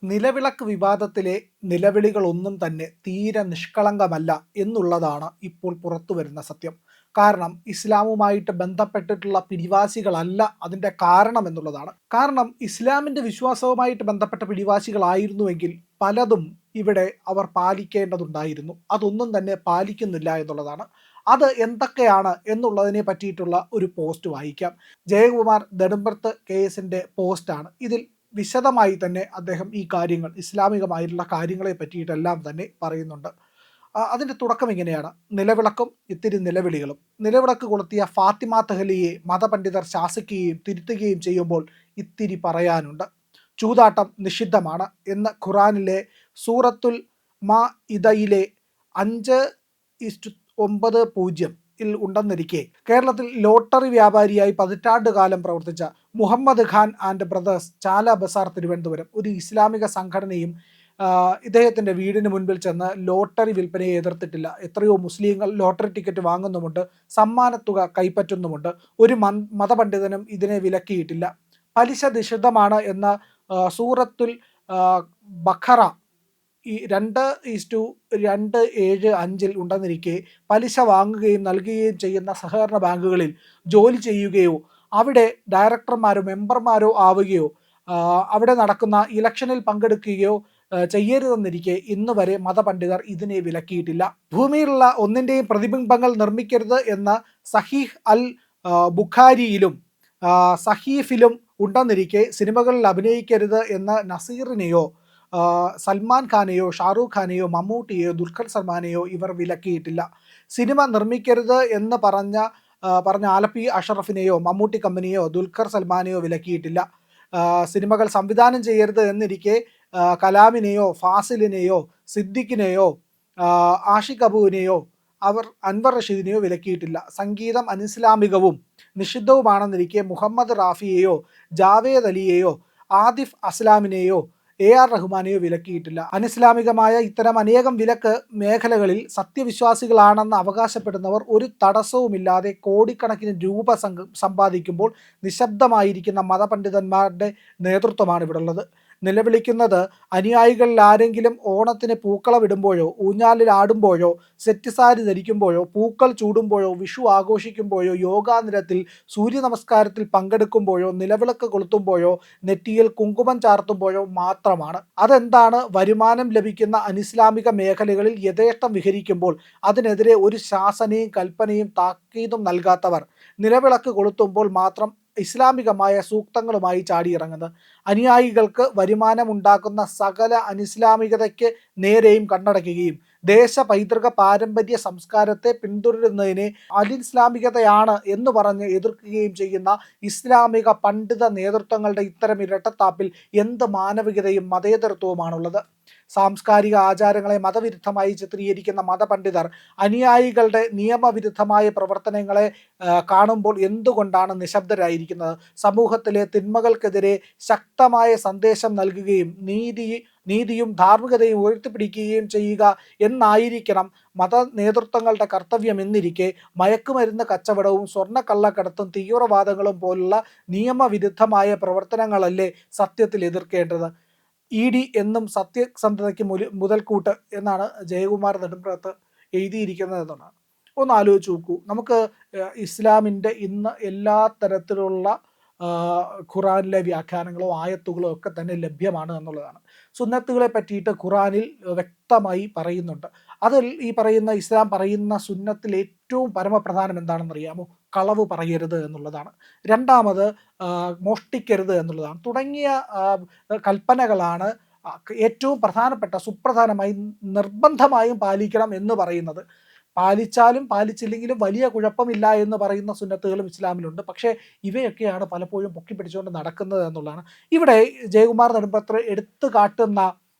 നിലവിളക്ക് വിവാദത്തിലെ നിലവിളികളൊന്നും തന്നെ തീരെ നിഷ്കളങ്കമല്ല എന്നുള്ളതാണ് ഇപ്പോൾ പുറത്തുവരുന്ന സത്യം. കാരണം ഇസ്ലാമുമായിട്ട് ബന്ധപ്പെട്ടിട്ടുള്ള പിടിവാശികളല്ല അതിൻ്റെ കാരണം എന്നുള്ളതാണ്. കാരണം ഇസ്ലാമിൻ്റെ വിശ്വാസവുമായിട്ട് ബന്ധപ്പെട്ട പിടിവാശികളായിരുന്നുവെങ്കിൽ പലതും ഇവിടെ അവർ പാലിക്കേണ്ടതുണ്ടായിരുന്നു. അതൊന്നും തന്നെ പാലിക്കുന്നില്ല എന്നുള്ളതാണ്. അത് എന്തൊക്കെയാണ് എന്നുള്ളതിനെ പറ്റിയിട്ടുള്ള ഒരു പോസ്റ്റ് വായിക്കാം. ജയകുമാർ നെടുമ്പർത്ത് കേസിൻ്റെ പോസ്റ്റാണ്. ഇതിൽ വിശദമായി തന്നെ അദ്ദേഹം ഈ കാര്യങ്ങൾ ഇസ്ലാമികമായിട്ടുള്ള കാര്യങ്ങളെ പറ്റിയിട്ടെല്ലാം തന്നെ പറയുന്നുണ്ട്. അതിൻ്റെ തുടക്കം ഇങ്ങനെയാണ്: നിലവിളക്കും ഇത്തിരി നിലവിളികളും. നിലവിളക്ക് കൊളുത്തിയ ഫാത്തിമ തെഹ്ലിയെ മതപണ്ഡിതർ ശാസിക്കുകയും തിരുത്തുകയും ചെയ്യുമ്പോൾ ഇത്തിരി പറയാനുണ്ട്. ചൂതാട്ടം നിഷിദ്ധമാണ് എന്ന് ഖുറാനിലെ സൂറത്തുൽ മാഇദയിലെ 5:9 ഉണ്ടെന്നിരിക്കെ കേരളത്തിൽ ലോട്ടറി വ്യാപാരിയായി പതിറ്റാണ്ടുകാലം പ്രവർത്തിച്ച മുഹമ്മദ് ഖാൻ ആൻഡ് ബ്രദേഴ്സ് ചാല ബസാർ തിരുവനന്തപുരം ഒരു ഇസ്ലാമിക സംഘടനയും ഇദ്ദേഹത്തിൻ്റെ വീടിന് മുൻപിൽ ചെന്ന് ലോട്ടറി വിൽപ്പനയെ എതിർത്തിട്ടില്ല. എത്രയോ മുസ്ലിങ്ങൾ ലോട്ടറി ടിക്കറ്റ് വാങ്ങുന്നുമുണ്ട്, സമ്മാനത്തുക കൈപ്പറ്റുന്നുമുണ്ട്. ഒരു മതപണ്ഡിതനും ഇതിനെ വിലക്കിയിട്ടില്ല. പലിശ നിഷിദ്ധമാണ് എന്ന സൂറത്തുൽ ബഖറ 2:275 ഉണ്ടെന്നിരിക്കെ പലിശ വാങ്ങുകയും നൽകുകയും ചെയ്യുന്ന സഹകരണ ബാങ്കുകളിൽ ജോലി ചെയ്യുകയോ അവിടെ ഡയറക്ടർമാരോ മെമ്പർമാരോ ആവുകയോ അവിടെ നടക്കുന്ന ഇലക്ഷനിൽ പങ്കെടുക്കുകയോ ചെയ്യരുതെന്നിരിക്കെ ഇന്ന് വരെ മതപണ്ഡിതർ ഇതിനെ വിലക്കിയിട്ടില്ല. ഭൂമിയിലുള്ള ഒന്നിൻ്റെയും പ്രതിബിംബങ്ങൾ നിർമ്മിക്കരുത് എന്ന സഹീഹ് അൽ ബുഖാരിയിലും സഹീഫിലും ഉണ്ടെന്നിരിക്കെ സിനിമകളിൽ അഭിനയിക്കരുത് എന്ന നസീറിനെയോ സൽമാൻ ഖാനെയോ ഷാറൂഖ് ഖാനെയോ മമ്മൂട്ടിയെയോ ദുൽഖർ സൽമാനെയോ ഇവർ വിലക്കിയിട്ടില്ല. സിനിമ നിർമ്മിക്കരുത് എന്ന് പറഞ്ഞ ആലപ്പി അഷറഫിനെയോ മമ്മൂട്ടി കമ്പനിയോ ദുൽഖർ സൽമാനെയോ വിലക്കിയിട്ടില്ല. സിനിമകൾ സംവിധാനം ചെയ്യരുത് എന്നിരിക്കെ കലാമിനെയോ ഫാസിലിനെയോ സിദ്ദിഖിനെയോ ആഷിഖ് അബുവിനെയോ അൻവർ റഷീദിനെയോ വിലക്കിയിട്ടില്ല. സംഗീതം അനിസ്ലാമികവും നിഷിദ്ധവുമാണെന്നിരിക്കെ മുഹമ്മദ് റാഫിയെയോ ജാവേദ് അലിയെയോ ആദിഫ് അസ്ലാമിനെയോ AR റഹ്മാനെയോ വിലക്കിയിട്ടില്ല. അനിസ്ലാമികമായ ഇത്തരം അനേകം വിലക്ക് മേഖലകളിൽ സത്യവിശ്വാസികളാണെന്ന് അവകാശപ്പെടുന്നവർ ഒരു തടസ്സവുമില്ലാതെ കോടിക്കണക്കിന് രൂപ സമ്പാദിക്കുമ്പോൾ നിശബ്ദമായിരിക്കുന്ന മതപണ്ഡിതന്മാരുടെ നേതൃത്വമാണ് ഇവിടെ ഉള്ളത്. നിലവിളിക്കുന്നത് അനുയായികളിൽ ആരെങ്കിലും ഓണത്തിന് പൂക്കളമിടുമ്പോഴോ ഊഞ്ഞാലിൽ ആടുമ്പോഴോ സെറ്റ് സാരി ധരിക്കുമ്പോഴോ പൂക്കൾ ചൂടുമ്പോഴോ വിഷു ആഘോഷിക്കുമ്പോഴോ യോഗാനിരത്തിൽ സൂര്യ നമസ്കാരത്തിൽ പങ്കെടുക്കുമ്പോഴോ നിലവിളക്ക് കൊളുത്തുമ്പോഴോ നെറ്റിയിൽ കുങ്കുമം ചാർത്തുമ്പോഴോ മാത്രമാണ്. അതെന്താണ്? വരുമാനം ലഭിക്കുന്ന അനിസ്ലാമിക മേഖലകളിൽ യഥേഷ്ടം വിഹരിക്കുമ്പോൾ അതിനെതിരെ ഒരു ശാസനയും കൽപ്പനയും താക്കീതും നൽകാത്തവർ നിലവിളക്ക് കൊളുത്തുമ്പോൾ മാത്രം ഇസ്ലാമികമായ സൂക്തങ്ങളുമായി ചാടിയിറങ്ങുന്നത്. അനുയായികൾക്ക് വരുമാനമുണ്ടാക്കുന്ന സകല അനിസ്ലാമികതയ്ക്ക് നേരെയും കണ്ണടയ്ക്കുകയും ദേശ പൈതൃക പാരമ്പര്യ സംസ്കാരത്തെ പിന്തുടരുന്നതിനെ അനിസ്ലാമികതയാണ് എന്ന് പറഞ്ഞ് എതിർക്കുകയും ചെയ്യുന്ന ഇസ്ലാമിക പണ്ഡിത നേതൃത്വങ്ങളുടെ ഇത്തരം ഇരട്ടത്താപ്പിൽ എന്ത് മാനവികതയും മതേതരത്വവുമാണുള്ളത്? സാംസ്കാരിക ആചാരങ്ങളെ മതവിരുദ്ധമായി ചിത്രീകരിക്കുന്ന മതപണ്ഡിതർ അനുയായികളുടെ നിയമവിരുദ്ധമായ പ്രവർത്തനങ്ങളെ കാണുമ്പോൾ എന്തുകൊണ്ടാണ് നിശബ്ദരായിരിക്കുന്നത്? സമൂഹത്തിലെ തിന്മകൾക്കെതിരെ ശക്തമായ സന്ദേശം നൽകുകയും നീതിയും ധാർമ്മികതയും ഉയർത്തിപ്പിടിക്കുകയും ചെയ്യുക എന്നായിരിക്കണം മത നേതൃത്വങ്ങളുടെ കർത്തവ്യം എന്നിരിക്കെ മയക്കുമരുന്ന് കച്ചവടവും സ്വർണ്ണക്കള്ളക്കടത്തും തീവ്രവാദങ്ങളും പോലുള്ള നിയമവിരുദ്ധമായ പ്രവർത്തനങ്ങളല്ലേ സത്യത്തിൽ എതിർക്കേണ്ടത്? ED എന്നും സത്യസന്ധതയ്ക്ക് മുതൽക്കൂട്ട് എന്നാണ് ജയകുമാർ നെടുമ്പറത്ത് എഴുതിയിരിക്കുന്നത് എന്നാണ്. ഒന്ന് ആലോചിച്ച് നോക്കൂ. നമുക്ക് ഇസ്ലാമിൻ്റെ ഇന്ന് എല്ലാ തരത്തിലുള്ള ഖുറാനിലെ വ്യാഖ്യാനങ്ങളോ ആയത്തുകളോ ഒക്കെ തന്നെ ലഭ്യമാണ് എന്നുള്ളതാണ്. സുന്നത്തുകളെ പറ്റിയിട്ട് ഖുറാനിൽ വ്യക്തമായി പറയുന്നുണ്ട്. അതിൽ ഈ പറയുന്ന ഇസ്ലാം പറയുന്ന സുന്നത്തിൽ ഏറ്റവും പരമപ്രധാനം എന്താണെന്നറിയാമോ? കളവ് പറയരുത് എന്നുള്ളതാണ്. രണ്ടാമത് മോഷ്ടിക്കരുത് എന്നുള്ളതാണ്. തുടങ്ങിയ കൽപ്പനകളാണ് ഏറ്റവും പ്രധാനപ്പെട്ട സുപ്രധാനമായി നിർബന്ധമായും പാലിക്കണം എന്ന് പറയുന്നത്. പാലിച്ചാലും പാലിച്ചില്ലെങ്കിലും വലിയ കുഴപ്പമില്ല എന്ന് പറയുന്ന സുന്നത്തുകളും ഇസ്ലാമിലുണ്ട്. പക്ഷേ ഇവയൊക്കെയാണ് പലപ്പോഴും പൊക്കിപ്പിടിച്ചുകൊണ്ട് നടക്കുന്നത് എന്നുള്ളതാണ്. ഇവിടെ ജയകുമാർ നെടുമ്പറത്ത് എടുത്തു കാട്ടുന്ന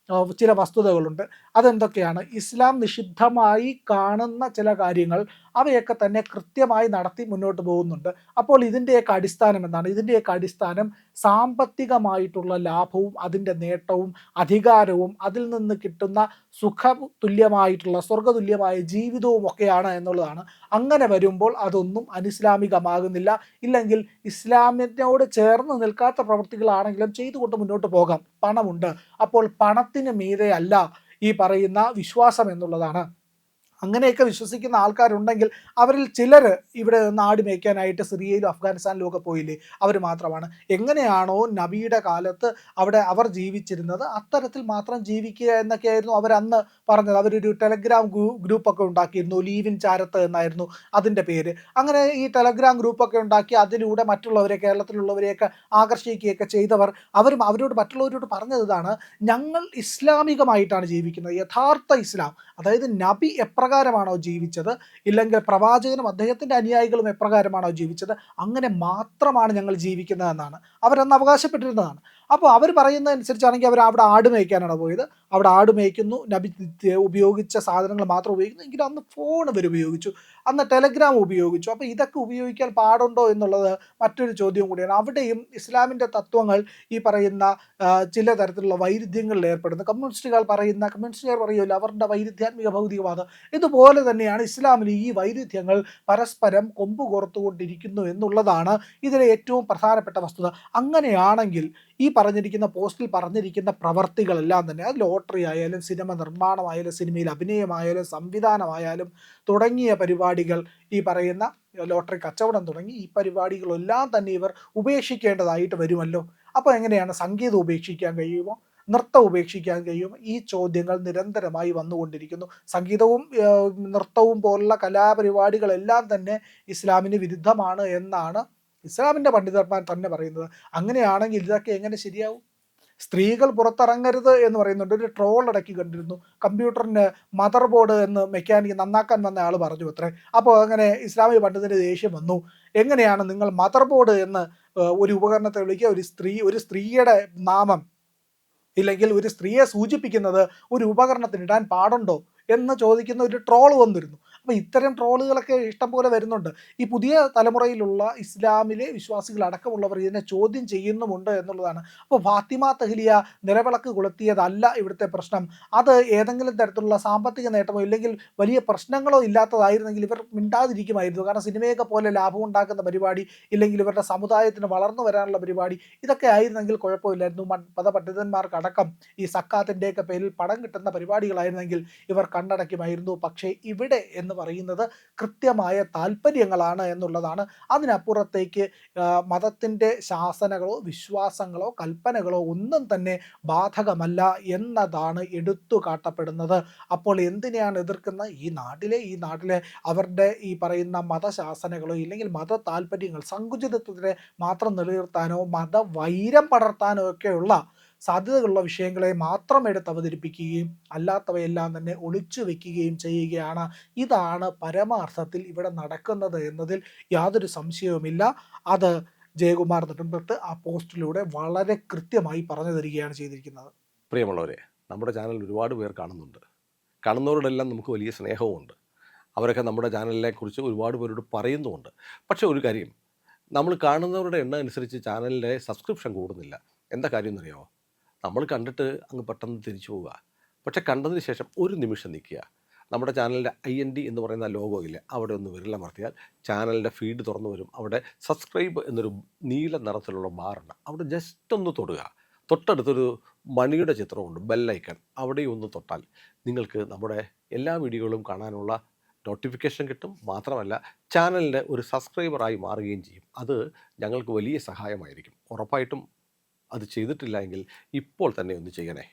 ചില വസ്തുതകളുണ്ട്. അതെന്തൊക്കെയാണ്? ഇസ്ലാം നിഷിദ്ധമായി കാണുന്ന ചില കാര്യങ്ങൾ അവയൊക്കെ തന്നെ കൃത്യമായി നടത്തി മുന്നോട്ട് പോകുന്നുണ്ട്. അപ്പോൾ ഇതിൻ്റെയൊക്കെ അടിസ്ഥാനം എന്താണ്? ഇതിൻ്റെയൊക്കെ അടിസ്ഥാനം സാമ്പത്തികമായിട്ടുള്ള ലാഭവും അതിൻ്റെ നേട്ടവും അധികാരവും അതിൽ നിന്ന് കിട്ടുന്ന സുഖ തുല്യമായിട്ടുള്ള സ്വർഗ്ഗതുല്യമായ ജീവിതവും ഒക്കെയാണ് എന്നുള്ളതാണ്. അങ്ങനെ വരുമ്പോൾ അതൊന്നും അനിസ്ലാമികമാകുന്നില്ല. ഇല്ലെങ്കിൽ ഇസ്ലാമിനോട് ചേർന്ന് നിൽക്കാത്ത പ്രവൃത്തികളാണെങ്കിലും ചെയ്തുകൊണ്ട് മുന്നോട്ട് പോകാം. പണമുണ്ട്. അപ്പോൾ പണത്തിന് മീതെ അല്ല ഈ പറയുന്ന വിശ്വാസം എന്നുള്ളതാണ്. അങ്ങനെയൊക്കെ വിശ്വസിക്കുന്ന ആൾക്കാരുണ്ടെങ്കിൽ അവരിൽ ചിലർ ഇവിടെ നിന്ന് ആട് മേയ്ക്കാനായിട്ട് സിറിയയിലും അഫ്ഗാനിസ്ഥാനിലും ഒക്കെ പോയില്ലേ, അവർ മാത്രമാണ്. എങ്ങനെയാണോ നബിയുടെ കാലത്ത് അവിടെ അവർ ജീവിച്ചിരുന്നത് അത്തരത്തിൽ മാത്രം ജീവിക്കുക എന്നൊക്കെയായിരുന്നു അവർ അന്ന് പറഞ്ഞത്. അവരൊരു ടെലഗ്രാം ഗ്രൂപ്പൊക്കെ ഉണ്ടാക്കിയിരുന്നു, ലീവിൻ ചാരത്ത് എന്നായിരുന്നു അതിൻ്റെ പേര്. അങ്ങനെ ഈ ടെലഗ്രാം ഗ്രൂപ്പൊക്കെ ഉണ്ടാക്കി അതിലൂടെ മറ്റുള്ളവരെ, കേരളത്തിലുള്ളവരെയൊക്കെ ആകർഷിക്കുകയൊക്കെ ചെയ്തവർ അവരോട് മറ്റുള്ളവരോട് പറഞ്ഞത് ഇതാണ്: ഞങ്ങൾ ഇസ്ലാമികമായിട്ടാണ് ജീവിക്കുന്നത്. യഥാർത്ഥ ഇസ്ലാം, അതായത് നബി എപ്രകാരമാണോ ജീവിച്ചത്, ഇല്ലെങ്കിൽ പ്രവാചകനും അദ്ദേഹത്തിൻ്റെ അനുയായികളും എപ്രകാരമാണോ ജീവിച്ചത്, അങ്ങനെ മാത്രമാണ് ഞങ്ങൾ ജീവിക്കുന്നതെന്നാണ് അവരന്ന് അവകാശപ്പെട്ടിരുന്നതാണ്. അപ്പോൾ അവർ പറയുന്നതനുസരിച്ചാണെങ്കിൽ അവർ അവിടെ ആട് മേയ്ക്കാനാണ് പോയത്. അവിടെ ആട് മേയ്ക്കുന്നു, നബി ഉപയോഗിച്ച സാധനങ്ങൾ മാത്രം ഉപയോഗിക്കുന്നു. എങ്കിലും അന്ന് ഫോൺ ഇവർ ഉപയോഗിച്ചു, അന്ന് ടെലഗ്രാം ഉപയോഗിച്ചു. അപ്പോൾ ഇതൊക്കെ ഉപയോഗിക്കാൻ പാടുണ്ടോ എന്നുള്ളത് മറ്റൊരു ചോദ്യം കൂടിയാണ്. അവിടെയും ഇസ്ലാമിൻ്റെ തത്വങ്ങൾ ഈ പറയുന്ന ചില തരത്തിലുള്ള വൈരുദ്ധ്യങ്ങളിൽ ഏർപ്പെടുന്നു. കമ്മ്യൂണിസ്റ്റുകാർ പറയുമല്ലോ അവരുടെ വൈരുദ്ധ്യാത്മിക ഭൗതികവാദം. ഇതുപോലെ തന്നെയാണ് ഇസ്ലാമിൽ ഈ വൈരുദ്ധ്യങ്ങൾ പരസ്പരം കൊമ്പ് കോർത്തുകൊണ്ടിരിക്കുന്നു എന്നുള്ളതാണ് ഇതിലെ ഏറ്റവും പ്രധാനപ്പെട്ട വസ്തുത. അങ്ങനെയാണെങ്കിൽ ഈ പറഞ്ഞിരിക്കുന്ന പോസ്റ്റിൽ പറഞ്ഞിരിക്കുന്ന പ്രവർത്തികളെല്ലാം തന്നെ, അത് ലോട്ടറി ആയാലും സിനിമ നിർമ്മാണമായാലും സിനിമയിൽ അഭിനയമായാലും സംവിധാനമായാലും തുടങ്ങിയ പരിപാടികൾ, ഈ പറയുന്ന ലോട്ടറി കച്ചവടം തുടങ്ങി ഈ പരിപാടികളെല്ലാം തന്നെ ഇവർ ഉപേക്ഷിക്കേണ്ടതായിട്ട് വരുമല്ലോ. അപ്പോൾ എങ്ങനെയാണ്? സംഗീതം ഉപേക്ഷിക്കാൻ കഴിയുമോ? നൃത്തം ഉപേക്ഷിക്കാൻ കഴിയുമോ? ഈ ചോദ്യങ്ങൾ നിരന്തരമായി വന്നുകൊണ്ടിരിക്കുന്നു. സംഗീതവും നൃത്തവും പോലുള്ള കലാപരിപാടികളെല്ലാം തന്നെ ഇസ്ലാമിന് വിരുദ്ധമാണ് എന്നാണ് ഇസ്ലാമിൻ്റെ പണ്ഡിതന്മാർ തന്നെ പറയുന്നത്. അങ്ങനെയാണെങ്കിൽ ഇതൊക്കെ എങ്ങനെ ശരിയാവും? സ്ത്രീകൾ പുറത്തിറങ്ങരുത് എന്ന് പറയുന്നുണ്ട്. ഒരു ട്രോൾ ഇടയ്ക്ക് കണ്ടിരുന്നു. കമ്പ്യൂട്ടറിന് മദർ ബോർഡ് എന്ന് മെക്കാനിക് നന്നാക്കാൻ വന്ന ആൾ പറഞ്ഞു അത്രേ. അപ്പോൾ അങ്ങനെ ഇസ്ലാമിക പണ്ഡിതന് ദേഷ്യം വന്നു. എങ്ങനെയാണ് നിങ്ങൾ മദർ ബോർഡ് എന്ന് ഒരു ഉപകരണത്തെ വിളിക്കുക? ഒരു സ്ത്രീയുടെ നാമം ഇല്ലെങ്കിൽ ഒരു സ്ത്രീയെ സൂചിപ്പിക്കുന്നത് ഒരു ഉപകരണത്തിന് ഇടാൻ പാടുണ്ടോ എന്ന് ചോദിക്കുന്ന ഒരു ട്രോൾ വന്നിരുന്നു. അപ്പോൾ ഇത്തരം ട്രോളുകളൊക്കെ ഇഷ്ടം പോലെ വരുന്നുണ്ട്. ഈ പുതിയ തലമുറയിലുള്ള ഇസ്ലാമിലെ വിശ്വാസികളടക്കമുള്ളവർ ഇതിനെ ചോദ്യം ചെയ്യുന്നുമുണ്ട് എന്നുള്ളതാണ്. അപ്പോൾ ഫാത്തിമ തഹ്ലിയ നിലവിളക്ക് കൊളുത്തിയതല്ല ഇവിടുത്തെ പ്രശ്നം. അത് ഏതെങ്കിലും തരത്തിലുള്ള സാമ്പത്തിക നേട്ടമോ ഇല്ലെങ്കിൽ വലിയ പ്രശ്നങ്ങളോ ഇല്ലാത്തതായിരുന്നെങ്കിൽ ഇവർ മിണ്ടാതിരിക്കുമായിരുന്നു. കാരണം സിനിമയൊക്കെ പോലെ ലാഭം ഉണ്ടാക്കുന്ന പരിപാടി, ഇല്ലെങ്കിൽ ഇവരുടെ സമുദായത്തിന് വളർന്നു വരാനുള്ള പരിപാടി, ഇതൊക്കെ ആയിരുന്നെങ്കിൽ കുഴപ്പമില്ലായിരുന്നു. മതപണ്ഡിതന്മാർക്കടക്കം ഈ സക്കാത്തിൻ്റെയൊക്കെ പേരിൽ പണം കിട്ടുന്ന പരിപാടികളായിരുന്നെങ്കിൽ ഇവർ കണ്ണടയ്ക്കുമായിരുന്നു. പക്ഷേ ഇവിടെ എന്ന് പറയുന്നത് കൃത്യമായ താല്പര്യങ്ങളാണ് എന്നുള്ളതാണ്. അതിനപ്പുറത്തേക്ക് മതത്തിൻ്റെ ശാസനകളോ വിശ്വാസങ്ങളോ കൽപ്പനകളോ ഒന്നും തന്നെ ബാധകമല്ല എന്നതാണ് എടുത്തു കാട്ടപ്പെടുന്നത്. അപ്പോൾ എന്തിനെയാണ് എതിർക്കുന്നത്? ഈ നാട്ടിലെ അവരുടെ ഈ പറയുന്ന മതശാസനകളോ ഇല്ലെങ്കിൽ മത താല്പര്യങ്ങൾ, സങ്കുചിതത്വത്തിനെ മാത്രം നിലനിർത്താനോ മതവൈരം പടർത്താനോ ഒക്കെയുള്ള സാധ്യതകളുള്ള വിഷയങ്ങളെ മാത്രം എടുത്ത് അവതരിപ്പിക്കുകയും അല്ലാത്തവയെല്ലാം തന്നെ ഒളിച്ചു വെക്കുകയും ചെയ്യുകയാണ്. ഇതാണ് പരമാർത്ഥത്തിൽ ഇവിടെ നടക്കുന്നത് എന്നതിൽ യാതൊരു സംശയവുമില്ല. അത് ജയകുമാർ നെടുമ്പത്ത് ആ പോസ്റ്റിലൂടെ വളരെ കൃത്യമായി പറഞ്ഞു തരികയാണ് ചെയ്തിരിക്കുന്നത്. പ്രിയമുള്ളവരെ, നമ്മുടെ ചാനൽ ഒരുപാട് പേർ കാണുന്നുണ്ട്. കാണുന്നവരോടെല്ലാം നമുക്ക് വലിയ സ്നേഹവുമുണ്ട്. അവരൊക്കെ നമ്മുടെ ചാനലിനെ കുറിച്ച് ഒരുപാട് പേരോട് പറയുന്നുമുണ്ട്. പക്ഷേ ഒരു കാര്യം, നമ്മൾ കാണുന്നവരുടെ എണ്ണം അനുസരിച്ച് ചാനലിൻ്റെ സബ്സ്ക്രിപ്ഷൻ കൂടുന്നില്ല. എന്താ കാര്യം എന്നറിയാമോ? നമ്മൾ കണ്ടിട്ട് അങ്ങ് പെട്ടെന്ന് തിരിച്ചു പോവുക. പക്ഷെ കണ്ടതിന് ശേഷം ഒരു നിമിഷം നിൽക്കുക. നമ്മുടെ ചാനലിൻ്റെ IND എന്ന് പറയുന്ന ലോഗോ ഇല്ലേ, അവിടെ ഒന്ന് വിരലമർത്തിയാൽ ചാനലിൻ്റെ ഫീഡ് തുറന്നു വരും. അവിടെ സബ്സ്ക്രൈബ് എന്നൊരു നീല നിറത്തിലുള്ള ബാറുണ്ട്. അവിടെ ജസ്റ്റ് ഒന്ന് തൊടുക. തൊട്ടടുത്തൊരു മണിയുടെ ചിത്രമുണ്ട്, ബെല്ലൈക്കൺ. അവിടെയും ഒന്ന് തൊട്ടാൽ നിങ്ങൾക്ക് നമ്മുടെ എല്ലാ വീഡിയോകളും കാണാനുള്ള നോട്ടിഫിക്കേഷൻ കിട്ടും. മാത്രമല്ല ചാനലിൻ്റെ ഒരു സബ്സ്ക്രൈബറായി മാറുകയും ചെയ്യും. അത് ഞങ്ങൾക്ക് വലിയ സഹായമായിരിക്കും. ഉറപ്പായിട്ടും അത് ചെയ്തിട്ടില്ല എങ്കിൽ ഇപ്പോൾ തന്നെ ഒന്ന് ചെയ്യണേ.